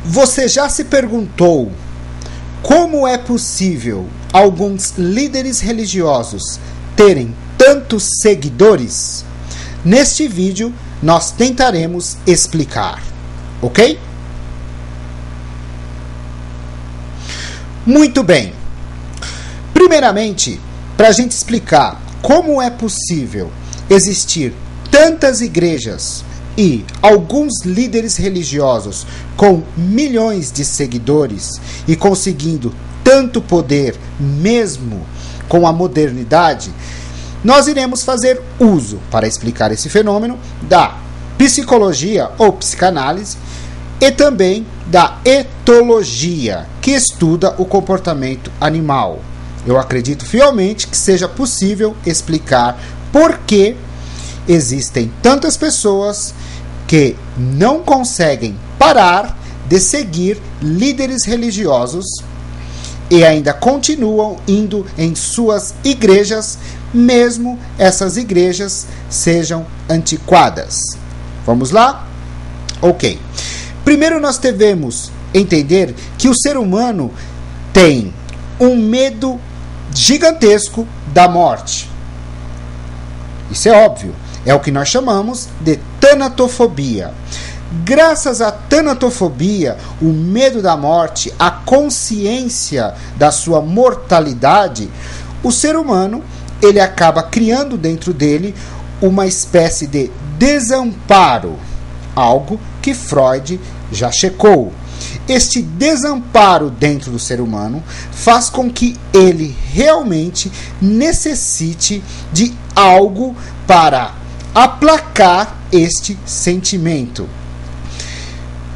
Você já se perguntou como é possível alguns líderes religiosos terem tantos seguidores? Neste vídeo, nós tentaremos explicar, ok? Muito bem. Primeiramente, para a gente explicar como é possível existir tantas igrejas e alguns líderes religiosos com milhões de seguidores e conseguindo tanto poder mesmo com a modernidade, nós iremos fazer uso, para explicar esse fenômeno, da psicologia ou psicanálise e também da etologia, que estuda o comportamento animal. Eu acredito fielmente que seja possível explicar por que existem tantas pessoas que não conseguem parar de seguir líderes religiosos e ainda continuam indo em suas igrejas, mesmo essas igrejas sejam antiquadas. Vamos lá? Ok. Primeiro nós devemos entender que o ser humano tem um medo gigantesco da morte. Isso é óbvio. É o que nós chamamos de tanatofobia. Graças à tanatofobia, o medo da morte, a consciência da sua mortalidade, o ser humano ele acaba criando dentro dele uma espécie de desamparo, algo que Freud já checou. Este desamparo dentro do ser humano faz com que ele realmente necessite de algo para aplacar este sentimento.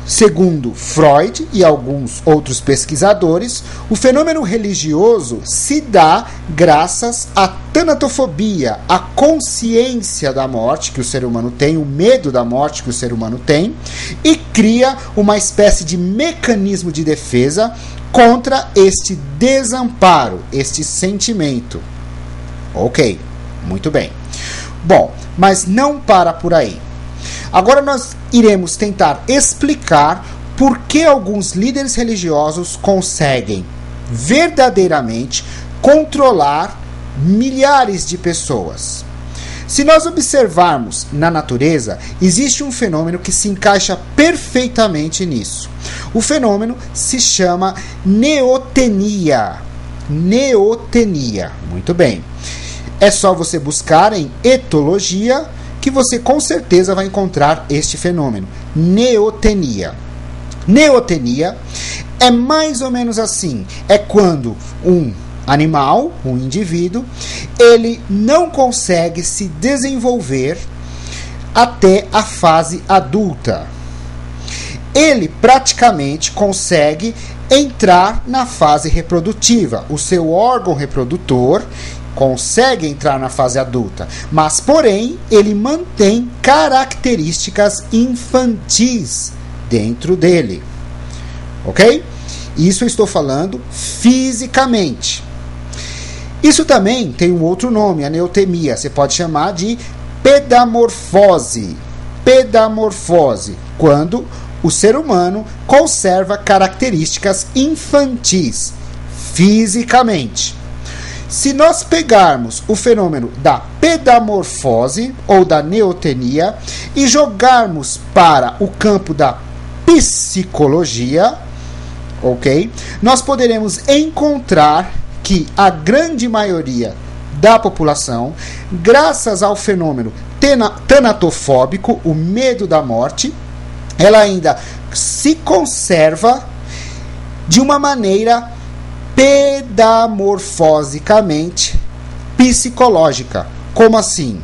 Segundo Freud e alguns outros pesquisadores, o fenômeno religioso se dá graças à tanatofobia, à consciência da morte que o ser humano tem, o medo da morte que o ser humano tem, e cria uma espécie de mecanismo de defesa contra este desamparo, este sentimento. Ok, muito bem. Bom, mas não para por aí. Agora nós iremos tentar explicar por que alguns líderes religiosos conseguem verdadeiramente controlar milhares de pessoas. Se nós observarmos na natureza, existe um fenômeno que se encaixa perfeitamente nisso. O fenômeno se chama neotenia. Neotenia. Muito bem. É só você buscar em etologia que você com certeza vai encontrar este fenômeno, neotenia. Neotenia é mais ou menos assim, é quando um animal, um indivíduo, ele não consegue se desenvolver até a fase adulta. Ele praticamente consegue entrar na fase reprodutiva, o seu órgão reprodutor consegue entrar na fase adulta, mas porém ele mantém características infantis dentro dele, ok? Isso eu estou falando fisicamente. Isso também tem um outro nome, a neotenia, você pode chamar de pedamorfose. Pedamorfose, quando o ser humano conserva características infantis fisicamente. Se nós pegarmos o fenômeno da pedamorfose ou da neotenia e jogarmos para o campo da psicologia, ok? Nós poderemos encontrar que a grande maioria da população, graças ao fenômeno tanatofóbico, o medo da morte, ela ainda se conserva de uma maneira pedamorfosicamente psicológica. Como assim?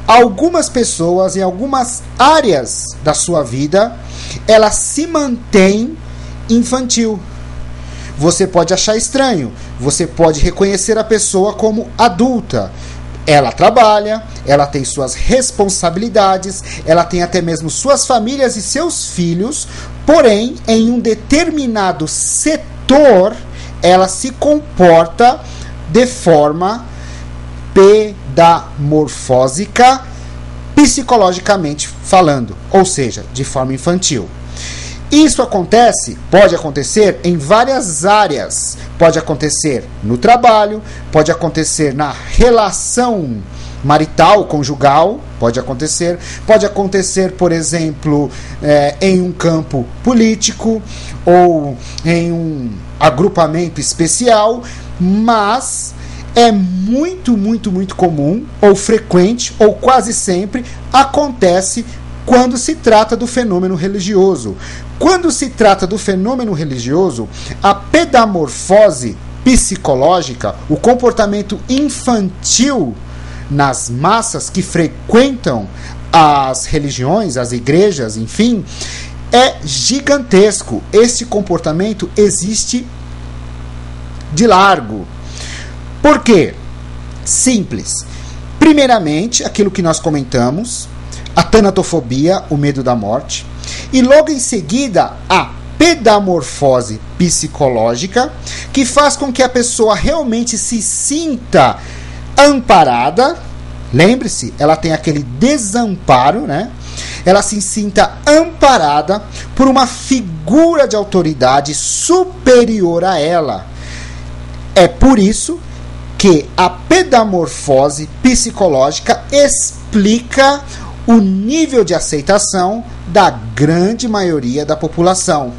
Algumas pessoas, em algumas áreas da sua vida, ela se mantém infantil. Você pode achar estranho, você pode reconhecer a pessoa como adulta. Ela trabalha, ela tem suas responsabilidades, ela tem até mesmo suas famílias e seus filhos, porém, em um determinado setor, ela se comporta de forma pedamorfósica, psicologicamente falando, ou seja, de forma infantil. Isso pode acontecer em várias áreas. Pode acontecer no trabalho, pode acontecer na relação marital, conjugal, pode acontecer, por exemplo, em um campo político ou em um agrupamento especial, mas é muito, muito, muito comum, ou frequente, ou quase sempre acontece quando se trata do fenômeno religioso. Quando se trata do fenômeno religioso, a pedamorfose psicológica, o comportamento infantil nas massas que frequentam as religiões, as igrejas, enfim, é gigantesco. Este comportamento existe de largo. Por quê? Simples. Primeiramente, aquilo que nós comentamos, a tanatofobia, o medo da morte, e logo em seguida a pedamorfose psicológica, que faz com que a pessoa realmente se sinta amparada. Lembre-se, ela tem aquele desamparo, né? Ela se sinta amparada por uma figura de autoridade superior a ela. É por isso que a pedamorfose psicológica explica o nível de aceitação da grande maioria da população.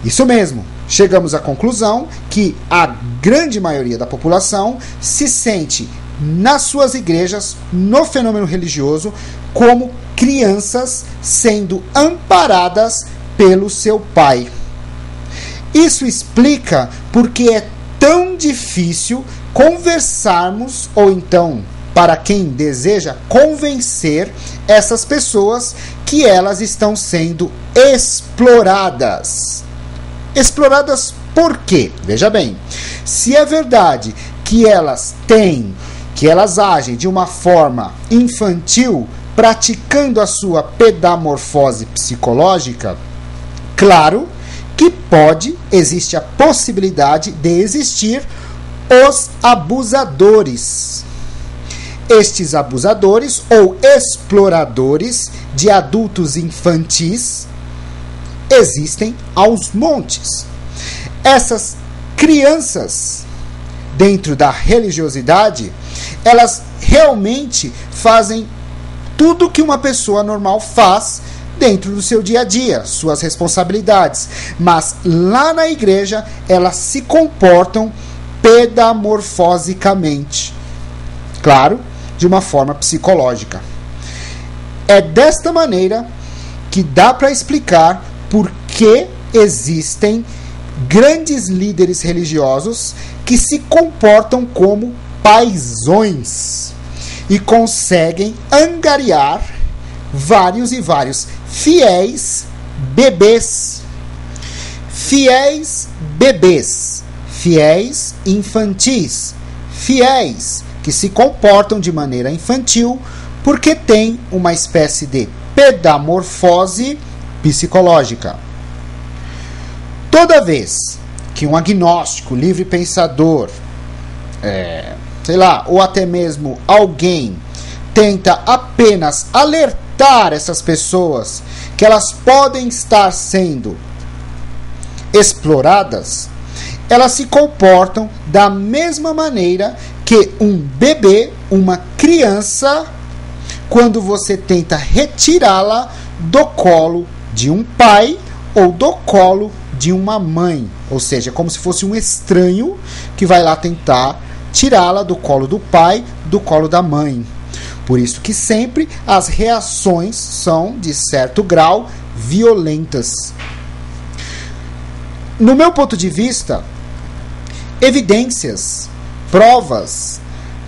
Isso mesmo, chegamos à conclusão que a grande maioria da população se sente nas suas igrejas, no fenômeno religioso, como crianças sendo amparadas pelo seu pai. Isso explica porque é tão difícil conversarmos, ou então, para quem deseja convencer essas pessoas que elas estão sendo exploradas. Exploradas por quê? Veja bem, se é verdade que elas agem de uma forma infantil, praticando a sua pedamorfose psicológica, claro que existe a possibilidade de existir os abusadores. Estes abusadores ou exploradores de adultos infantis existem aos montes. Essas crianças, dentro da religiosidade, elas realmente fazem tudo que uma pessoa normal faz dentro do seu dia a dia, suas responsabilidades. Mas lá na igreja, elas se comportam pedamorfosicamente. Claro, de uma forma psicológica. É desta maneira que dá para explicar por que existem grandes líderes religiosos que se comportam como paizões e conseguem angariar vários e vários fiéis bebês, fiéis infantis, fiéis que se comportam de maneira infantil porque têm uma espécie de pedamorfose psicológica. Toda vez que um agnóstico, livre pensador, ou até mesmo alguém tenta apenas alertar essas pessoas que elas podem estar sendo exploradas, elas se comportam da mesma maneira que um bebê, uma criança, quando você tenta retirá-la do colo de um pai ou do colo de uma mãe. Ou seja, como se fosse um estranho que vai lá tentar tirá-la do colo do pai, do colo da mãe. Por isso que sempre as reações são, de certo grau, violentas. No meu ponto de vista, evidências, provas,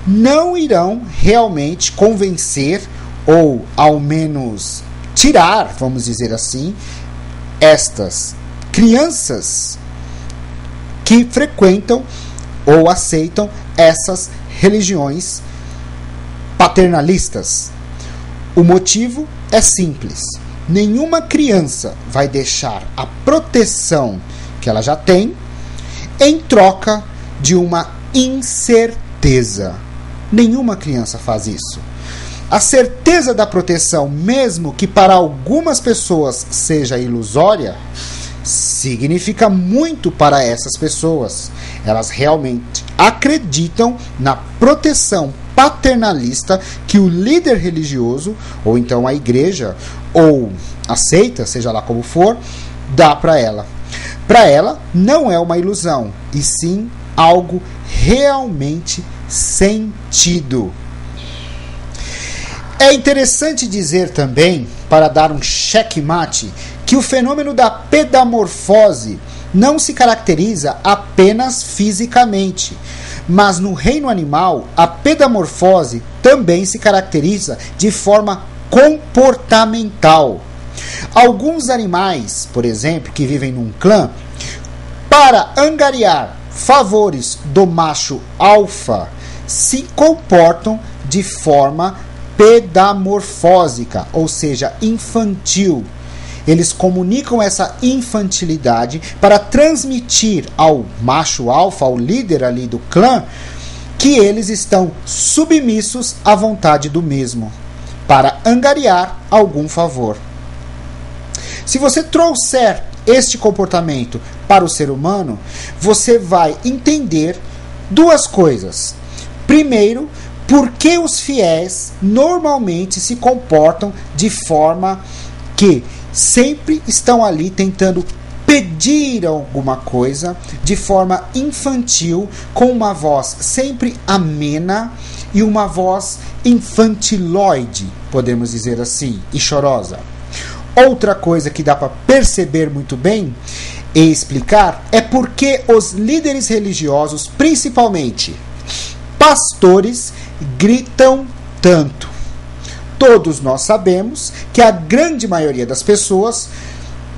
não irão realmente convencer ou, ao menos, tirar, vamos dizer assim, estas crianças que frequentam ou aceitam essas religiões paternalistas. O motivo é simples. Nenhuma criança vai deixar a proteção que ela já tem em troca de uma incerteza. Nenhuma criança faz isso. A certeza da proteção, mesmo que para algumas pessoas seja ilusória, significa muito para essas pessoas. Elas realmente acreditam na proteção paternalista que o líder religioso, ou então a igreja, ou a seita, seja lá como for, dá para ela. Para ela, não é uma ilusão, e sim algo realmente sentido. É interessante dizer também, para dar um checkmate, que o fenômeno da pedamorfose não se caracteriza apenas fisicamente, mas no reino animal, a pedamorfose também se caracteriza de forma comportamental. Alguns animais, por exemplo, que vivem num clã, para angariar favores do macho alfa, se comportam de forma pedamorfósica, ou seja, infantil. Eles comunicam essa infantilidade para transmitir ao macho alfa, ao líder ali do clã, que eles estão submissos à vontade do mesmo, para angariar algum favor. Se você trouxer este comportamento para o ser humano, você vai entender duas coisas. Primeiro, por que os fiéis normalmente se comportam de forma que sempre estão ali tentando pedir alguma coisa de forma infantil, com uma voz sempre amena e uma voz infantiloide, podemos dizer assim, e chorosa. Outra coisa que dá para perceber muito bem e explicar é porque os líderes religiosos, principalmente pastores, gritam tanto. Todos nós sabemos que a grande maioria das pessoas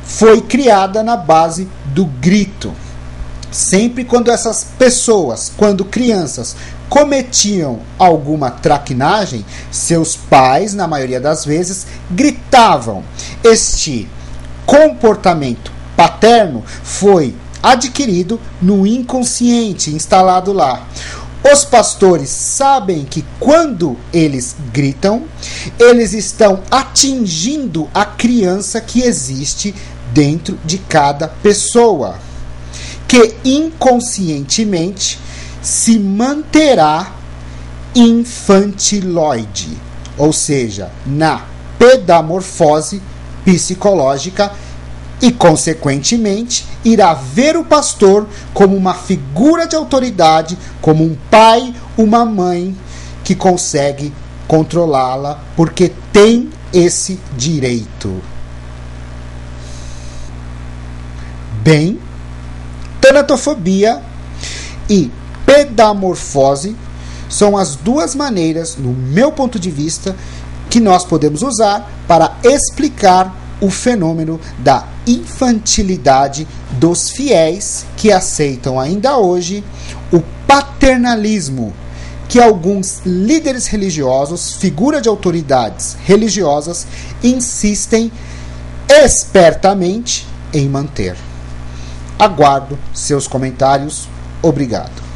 foi criada na base do grito. Sempre quando essas pessoas, quando crianças, cometiam alguma traquinagem, seus pais, na maioria das vezes, gritavam. Este comportamento paterno foi adquirido no inconsciente, instalado lá. Os pastores sabem que quando eles gritam, eles estão atingindo a criança que existe dentro de cada pessoa, que inconscientemente se manterá infantiloide, ou seja, na pedamorfose psicológica, e, consequentemente, irá ver o pastor como uma figura de autoridade, como um pai, uma mãe que consegue controlá-la, porque tem esse direito. Bem, tanatofobia e pedamorfose são as duas maneiras, no meu ponto de vista, que nós podemos usar para explicar o fenômeno da infantilidade dos fiéis que aceitam ainda hoje o paternalismo que alguns líderes religiosos, figura de autoridades religiosas, insistem espertamente em manter. Aguardo seus comentários. Obrigado.